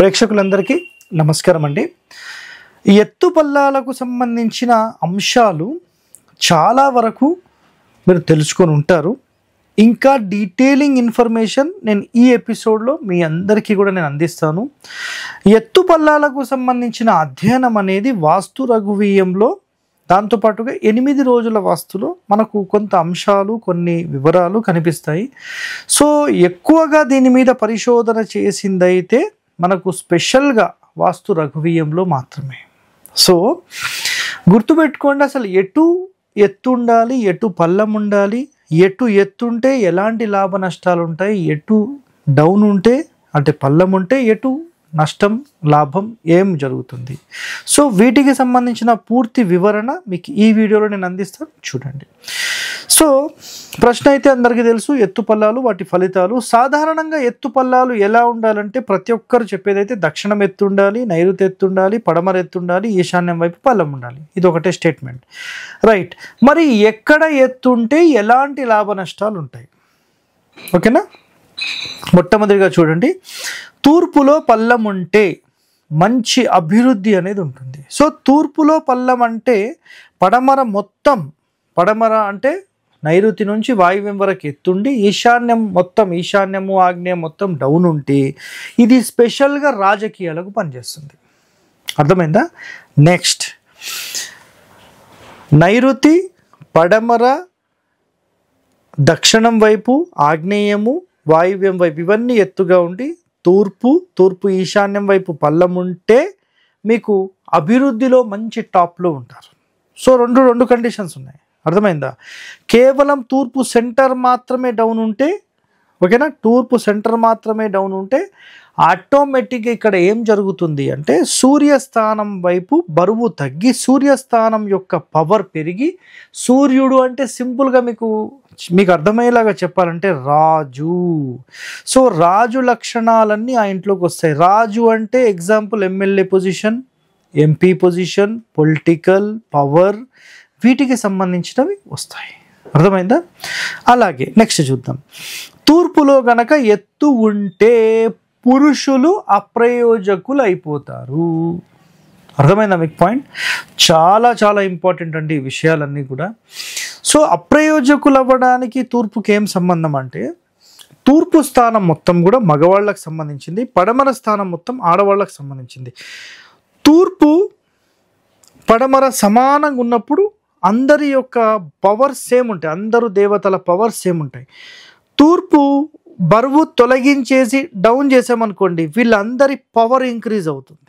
ప్రేక్షకులందరికీ నమస్కారం అండి. ఎత్తు పల్లాలకు సంబంధించిన అంశాలు చాలా వరకు మీరు తెలుసుకొని ఉంటారు. ఇంకా డీటెయిలింగ్ ఇన్ఫర్మేషన్ నేను ఈ ఎపిసోడ్లో మీ అందరికీ కూడా నేను అందిస్తాను. ఎత్తు పల్లాలకు సంబంధించిన అధ్యయనం అనేది వాస్తు రఘువీయంలో దాంతోపాటుగా 8 రోజుల వాస్తులో మనకు కొంత అంశాలు కొన్ని వివరాలు కనిపిస్తాయి. సో ఎక్కువగా దీని మీద పరిశోధన చేసిందైతే మనకు స్పెషల్గా వాస్తు రఘువీయంలో మాత్రమే. సో గుర్తుపెట్టుకోండి, అసలు ఎటు ఎత్తు ఉండాలి, ఎటు పల్లం ఉండాలి, ఎటు ఎత్తుంటే ఎలాంటి లాభ నష్టాలు ఉంటాయి, ఎటు డౌన్ ఉంటే అంటే పల్లం ఉంటే ఎటు నష్టం లాభం ఏం జరుగుతుంది. సో వీటికి సంబంధించిన పూర్తి వివరణ మీకు ఈ వీడియోలో నేను అందిస్తాను, చూడండి. సో ప్రశ్న అయితే అందరికీ తెలుసు, ఎత్తు పల్లాలు వాటి ఫలితాలు. సాధారణంగా ఎత్తు పల్లాలు ఎలా ఉండాలంటే ప్రతి ఒక్కరు చెప్పేదైతే దక్షిణం ఎత్తు ఉండాలి, నైరుతి ఎత్తు ఉండాలి, పడమర ఎత్తు ఉండాలి, ఈశాన్యం వైపు పల్లం ఉండాలి. ఇది ఒకటే స్టేట్మెంట్, రైట్. మరి ఎక్కడ ఎత్తు ఉంటే ఎలాంటి లాభ నష్టాలు ఉంటాయి, ఓకేనా? మొట్టమొదటిగా చూడండి, తూర్పులో పల్లం ఉంటే మంచి అభివృద్ధి అనేది ఉంటుంది. సో తూర్పులో పల్లం అంటే పడమర మొత్తం, పడమర అంటే నైరుతి నుంచి వాయువ్యం వరకు ఎత్తుండి ఈశాన్యం మొత్తం, ఈశాన్యము ఆగ్నేయం మొత్తం డౌన్ ఉంటే ఇది స్పెషల్గా రాజకీయాలకు పనిచేస్తుంది. అర్థమైందా? నెక్స్ట్, నైరుతి, పడమర, దక్షిణం వైపు, ఆగ్నేయము, వాయువ్యం వైపు ఇవన్నీ ఎత్తుగా ఉండి తూర్పు ఈశాన్యం వైపు పల్లం ఉంటే మీకు అభివృద్ధిలో మంచి టాప్లో ఉంటారు. సో రెండు కండిషన్స్ ఉన్నాయి, అర్థమైందా? కేవలం తూర్పు సెంటర్ మాత్రమే డౌన్ ఉంటే, ఓకేనా, తూర్పు సెంటర్ మాత్రమే డౌన్ ఉంటే ఆటోమేటిక్గా ఇక్కడ ఏం జరుగుతుంది అంటే సూర్యస్థానం వైపు బరువు తగ్గి సూర్యస్థానం యొక్క పవర్ పెరిగి, సూర్యుడు అంటే సింపుల్గా మీకు అర్థమయ్యేలాగా చెప్పాలంటే రాజు. సో రాజు లక్షణాలన్నీ ఆ ఇంట్లోకి వస్తాయి. రాజు అంటే example MLA position, MP position, political power, వీటికి సంబంధించినవి వస్తాయి. అర్థమైందా? అలాగే నెక్స్ట్ చూద్దాం. తూర్పులో గనక ఎత్తు ఉంటే పురుషులు అప్రయోజకులు అయిపోతారు. అర్థమైందా మీకు పాయింట్? చాలా చాలా ఇంపార్టెంట్ అండి ఈ విషయాలన్నీ కూడా. సో అప్రయోజకులు అవ్వడానికి తూర్పుకి ఏం సంబంధం అంటే, తూర్పు స్థానం మొత్తం కూడా మగవాళ్ళకు సంబంధించింది, పడమర స్థానం మొత్తం ఆడవాళ్ళకు సంబంధించింది. తూర్పు పడమర సమానంగా ఉన్నప్పుడు అందరి యొక్క పవర్స్ సేమ్ ఉంటాయి, అందరూ దేవతల పవర్స్ సేమ్ ఉంటాయి. తూర్పు బరువు తొలగించేసి డౌన్ చేసామనుకోండి, వీళ్ళందరి పవర్ ఇంక్రీజ్ అవుతుంది.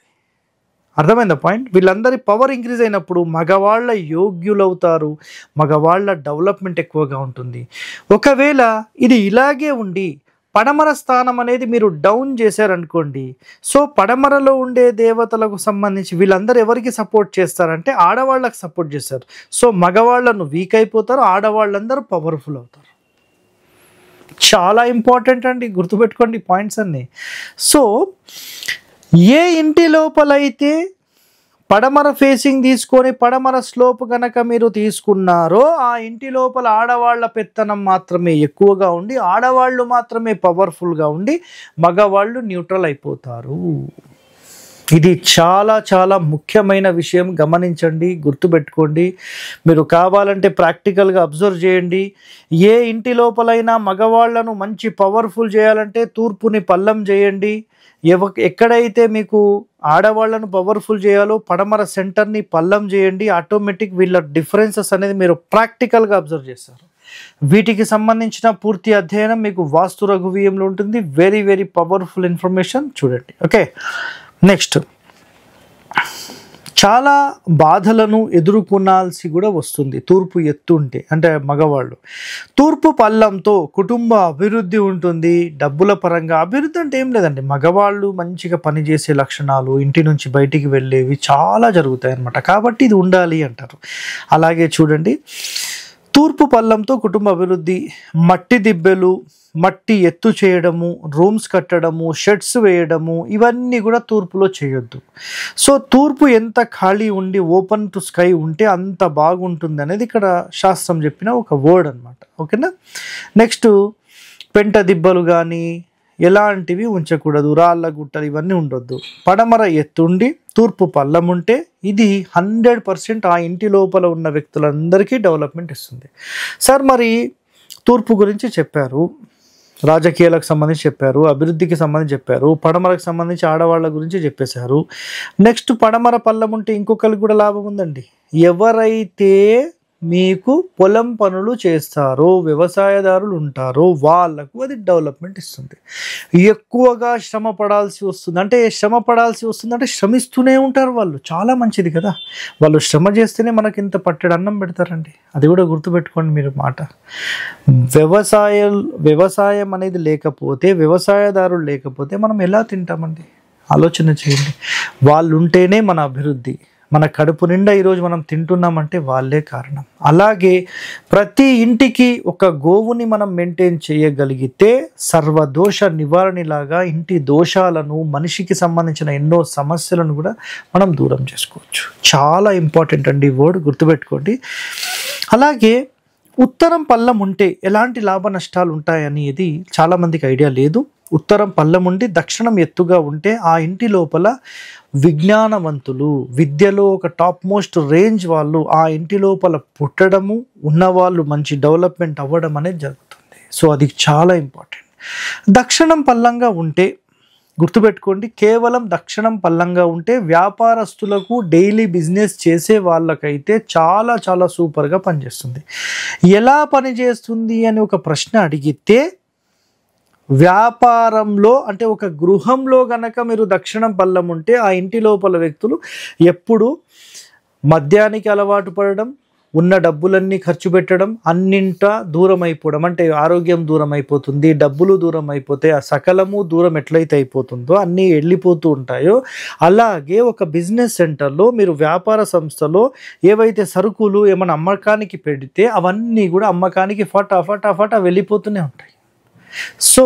అర్థమైందా పాయింట్? వీళ్ళందరి పవర్ ఇంక్రీజ్ అయినప్పుడు మగవాళ్ళ యోగ్యులవుతారు, మగవాళ్ళ డెవలప్మెంట్ ఎక్కువగా ఉంటుంది. ఒకవేళ ఇది ఇలాగే ఉండి పడమర స్థానం అనేది మీరు డౌన్ చేశారనుకోండి, సో పడమరలో ఉండే దేవతలకు సంబంధించి వీళ్ళందరూ ఎవరికి సపోర్ట్ చేస్తారంటే ఆడవాళ్ళకి సపోర్ట్ చేస్తారు. సో మగవాళ్ళను వీక్ అయిపోతారు, ఆడవాళ్ళందరూ పవర్ఫుల్ అవుతారు. చాలా ఇంపార్టెంట్ అండి, గుర్తుపెట్టుకోండి పాయింట్స్ అన్నీ. సో ఏ ఇంటి లోపలైతే పడమర ఫేసింగ్ తీసుకొని పడమర స్లోప్ కనుక మీరు తీసుకున్నారో ఆ ఇంటి లోపల ఆడవాళ్ళ పెత్తనం మాత్రమే ఎక్కువగా ఉండి ఆడవాళ్ళు మాత్రమే పవర్ఫుల్గా ఉండి మగవాళ్ళు న్యూట్రల్ అయిపోతారు. ఇది చాలా చాలా ముఖ్యమైన విషయం, గమనించండి, గుర్తుపెట్టుకోండి. మీరు కావాలంటే ప్రాక్టికల్గా అబ్జర్వ్ చేయండి. ఏ ఇంటి లోపలైనా మగవాళ్లను మంచి పవర్ఫుల్ చేయాలంటే తూర్పుని పల్లం చేయండి. ఎక్కడైతే మీకు ఆడవాళ్లను పవర్ఫుల్ చేయాలో పడమర సెంటర్ని పల్లం చేయండి. ఆటోమేటిక్ వీళ్ళ డిఫరెన్సెస్ అనేది మీరు ప్రాక్టికల్గా అబ్జర్వ్ చేస్తారు. వీటికి సంబంధించిన పూర్తి అధ్యయనం మీకు వాస్తు రఘువీయంలో ఉంటుంది. వెరీ వెరీ పవర్ఫుల్ ఇన్ఫర్మేషన్, చూడండి. ఓకే, నెక్స్ట్, చాలా బాధలను ఎదుర్కొనాల్సి కూడా వస్తుంది తూర్పు ఎత్తు ఉంటే. అంటే మగవాళ్ళు తూర్పు పల్లంతో కుటుంబ అభివృద్ధి ఉంటుంది. డబ్బుల పరంగా అభివృద్ధి అంటే ఏం లేదండి, మగవాళ్ళు మంచిగా పనిచేసే లక్షణాలు, ఇంటి నుంచి బయటికి వెళ్ళేవి చాలా జరుగుతాయి అన్నమాట. కాబట్టి ఇది ఉండాలి అంటారు. అలాగే చూడండి, తూర్పు పల్లంతో కుటుంబ అభివృద్ధి, మట్టి దిబ్బెలు, మట్టి ఎత్తు చేయడము, రూమ్స్ కట్టడము, షెడ్స్ వేయడము, ఇవన్నీ కూడా తూర్పులో చేయొద్దు. సో తూర్పు ఎంత ఖాళీ ఉండి ఓపెన్ టు స్కై ఉంటే అంత బాగుంటుంది అనేది ఇక్కడ శాస్త్రం చెప్పిన ఒక వర్డ్ అనమాట. ఓకేనా? నెక్స్ట్, పెంట దిబ్బలు కానీ ఎలాంటివి ఉంచకూడదు, రాళ్ళ గుట్టలు ఇవన్నీ ఉండొద్దు. పడమర ఎత్తుండి తూర్పు పల్లం ఉంటే ఇది 100% ఆ ఇంటి లోపల ఉన్న వ్యక్తులందరికీ డెవలప్మెంట్ ఇస్తుంది. సార్ మరి తూర్పు గురించి చెప్పారు, రాజకీయాలకు సంబంధించి చెప్పారు, అభివృద్ధికి సంబంధించి చెప్పారు, పడమరకు సంబంధించి ఆడవాళ్ళ గురించి చెప్పేశారు. నెక్స్ట్ పడమర పల్లం ఉంటే ఇంకొకరికి కూడా లాభం ఉందండి. ఎవరైతే మీకు పొలం పనులు చేస్తారో, వ్యవసాయదారులు ఉంటారో వాళ్ళకు అది డెవలప్మెంట్ ఇస్తుంది. ఎక్కువగా శ్రమ పడాల్సి వస్తుంది అంటే శ్రమిస్తూనే ఉంటారు వాళ్ళు, చాలా మంచిది కదా. వాళ్ళు శ్రమ చేస్తేనే మనకి ఇంత పట్టెడు అన్నం పెడతారండి, అది కూడా గుర్తుపెట్టుకోండి మీరు మాట. వ్యవసాయం అనేది లేకపోతే, వ్యవసాయదారులు లేకపోతే మనం ఎలా తింటామండి? ఆలోచన చేయండి. వాళ్ళు ఉంటేనే మన అభివృద్ధి, మన కడుపు నిండా ఈరోజు మనం తింటున్నామంటే వాళ్ళే కారణం. అలాగే ప్రతి ఇంటికి ఒక గోవుని మనం మెయింటైన్ చేయగలిగితే సర్వదోష నివారణలాగా ఇంటి దోషాలను, మనిషికి సంబంధించిన ఎన్నో సమస్యలను కూడా మనం దూరం చేసుకోవచ్చు. చాలా ఇంపార్టెంట్ అండి ఈ వర్డ్, గుర్తుపెట్టుకోండి. అలాగే ఉత్తరం పల్లం ఉంటే ఎలాంటి లాభ నష్టాలు ఉంటాయనేది చాలామందికి ఐడియా లేదు. ఉత్తరం పల్లం ఉండి దక్షిణం ఎత్తుగా ఉంటే ఆ ఇంటి లోపల విజ్ఞానవంతులు, విద్యలో ఒక టాప్ మోస్ట్ రేంజ్ వాళ్ళు ఆ ఇంటి లోపల పుట్టడము, ఉన్నవాళ్ళు మంచి డెవలప్మెంట్ అవ్వడం అనేది జరుగుతుంది. సో అది చాలా ఇంపార్టెంట్. దక్షిణం పల్లంగా ఉంటే గుర్తుపెట్టుకోండి, కేవలం దక్షిణం పల్లంగా ఉంటే వ్యాపారస్తులకు, డైలీ బిజినెస్ చేసే వాళ్ళకైతే చాలా చాలా సూపర్గా పనిచేస్తుంది. ఎలా పనిచేస్తుంది అని ఒక ప్రశ్న అడిగితే, వ్యాపారంలో అంటే ఒక గృహంలో గనక మీరు దక్షిణం పల్లం ఉంటే ఆ ఇంటి లోపల వ్యక్తులు ఎప్పుడు మద్యానికి అలవాటు పడడం, ఉన్న డబ్బులన్నీ ఖర్చు పెట్టడం, అన్నింట దూరం అయిపోవడం, అంటే ఆరోగ్యం దూరం అయిపోతుంది, డబ్బులు దూరం అయిపోతే ఆ సకలము దూరం ఎట్లయితే అయిపోతుందో, అన్నీ వెళ్ళిపోతూ ఉంటాయో, అలాగే ఒక బిజినెస్ సెంటర్లో మీరు వ్యాపార సంస్థలో ఏవైతే సరుకులు ఏమైనా అమ్మకానికి పెడితే అవన్నీ కూడా అమ్మకానికి ఫటాఫటా వెళ్ళిపోతూనే ఉంటాయి. సో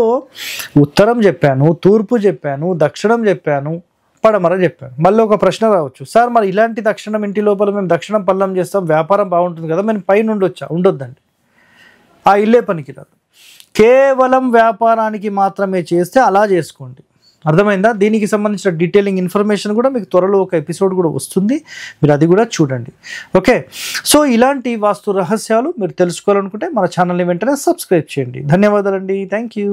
ఉత్తరం చెప్పాను, తూర్పు చెప్పాను, దక్షిణం చెప్పాను, పడమర చెప్పాను. మళ్ళీ ఒక ప్రశ్న రావచ్చు, సార్ మరి ఇలాంటి దక్షిణం ఇంటి లోపల మేము దక్షిణం పల్లం చేస్తాం, వ్యాపారం బాగుంటుంది కదా, మేము పైన ఉండొద్దండి, ఆ ఇల్లే పనికిరాదు. కేవలం వ్యాపారానికి మాత్రమే చేస్తే అలా చేసుకోండి. అర్థమైందా? దీనికి సంబంధించిన డీటెయిలింగ్ ఇన్ఫర్మేషన్ కూడా మీకు త్వరలో ఒక ఎపిసోడ్ కూడా వస్తుంది, మీరు అది కూడా చూడండి. ఓకే, సో ఇలాంటి వాస్తు రహస్యాలు మీరు తెలుసుకోవాలనుకుంటే మన ఛానల్ని వెంటనే సబ్స్క్రైబ్ చేయండి. ధన్యవాదాలండి. Thank you.